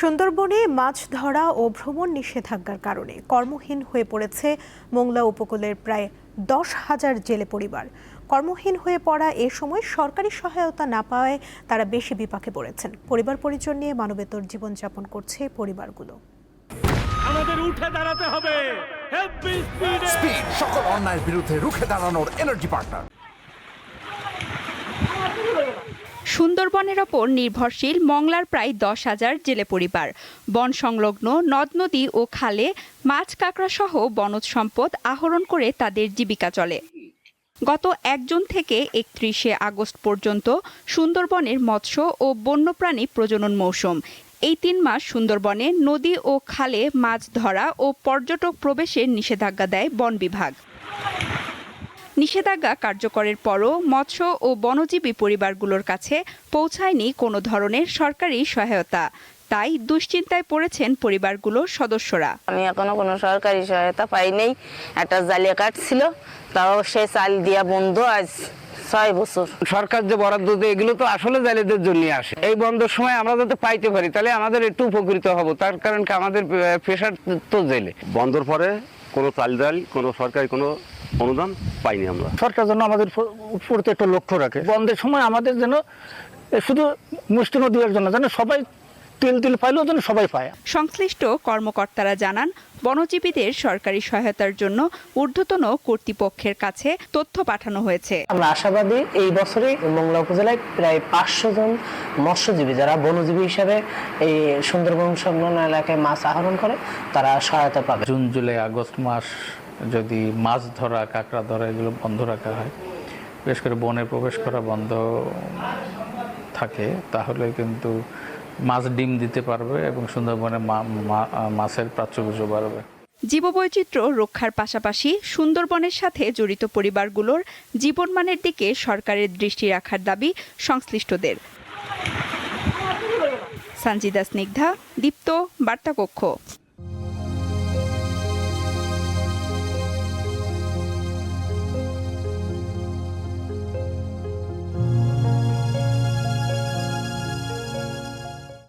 সুন্দরবনে মাছ ধরা ও ভ্রমণ নিষেধাজ্ঞার কারণে কর্মহীন হয়ে পড়েছে মোংলা উপকূলের প্রায় 10,000 জেলে পরিবার। কর্মহীন হয়ে পড়া এ সময় সরকারি সহায়তা না পাওয়ায় তারা বেশি বিপাকে পড়েছেন। পরিবার পরিজন নিয়ে মানবেতর জীবনযাপন করছে পরিবারগুলো। আমাদের উঠে দাঁড়াতে হবে। স্পিড সকল অন্যায়ের বিরুদ্ধে রুখে দাঁড়ানোর এনার্জি পার্টনার। সুন্দরবনের ওপর নির্ভরশীল মংলার প্রায় 10,000 জেলে পরিবার। বন সংলগ্ন নদ নদী ও খালে মাছ কাঁকড়া সহ বনজ সম্পদ আহরণ করে তাদের জীবিকা চলে। গত 1 জুন থেকে 31শে আগস্ট পর্যন্ত সুন্দরবনের মৎস্য ও বন্যপ্রাণী প্রজনন মৌসুম। এই 3 মাস সুন্দরবনে নদী ও খালে মাছ ধরা ও পর্যটক প্রবেশের নিষেধাজ্ঞা দেয় বন বিভাগ। নিষেধাজ্ঞা কার্যকরের পরও মৎস্য ও বনজীবী পরিবারগুলোর কাছে পৌঁছায়নি কোনো ধরনের সরকারি সহায়তা। তাই দুশ্চিন্তায় পড়েছেন পরিবারগুলোর সদস্যরা। আমি এখনো কোনো সরকারি সহায়তা পাইনি। একটা জালিয়া কাঠ ছিল, তাও সে চাল দিয়া বন্ধ আজ 6 বছর। সরকার যে বরাদ্দ দেয় এগুলো তো আসলে জালিয়াদের জন্য আসে। এই বন্ধের সময় আমরা যাতে পাইতে পারি তাহলে আমাদের একটু উপকৃত হব, তার কারণ কি আমাদের প্রেশার তো জেলে। বন্ধের পরে কোনো চাল ডাল কোনো সরকারি কোনো অনুদান পাইনি আমরা। সরকার যেন আমাদের উপর একটু লক্ষ্য রাখে। বন্ধের সময় আমাদের যেন শুধু মুষ্টি নদীর জন্য যেন সবাই তেল পাইলেও যেন সবাই পায়। সংশ্লিষ্ট কর্মকর্তারা জানান, বনজীবীদের সরকারি সহায়তার জন্য ঊর্ধ্বতন কর্তৃপক্ষের কাছে তথ্য পাঠানো হয়েছে। আমরা আশাবাদী এই বছরে মোংলা উপজেলায় প্রায় 500 জন মৎস্যজীবী যারা বনজীবী হিসেবে এই সুন্দরবন সংলগ্ন এলাকায় মাছ আহরণ করে তারা সহায়তা পাবে। জুন জুলাই আগস্ট মাস যদি মাছ ধরা কাঁকড়া ধরা এগুলো বন্ধ রাখা হয়, বিশেষ করে বনে প্রবেশ করা বন্ধ থাকে, তাহলে কিন্তু মাছ ডিম দিতে পারবে এবং সুন্দরবনে মাছের প্রাচুর্য বাড়বে। জীববৈচিত্র্য রক্ষার পাশাপাশি সুন্দরবনের সাথে জড়িত পরিবারগুলোর জীবনমানের দিকে সরকারের দৃষ্টি রাখার দাবি সংশ্লিষ্টদের। সানজিদা স্নিগ্ধা, দীপ্ত, বার্তা কক্ষ।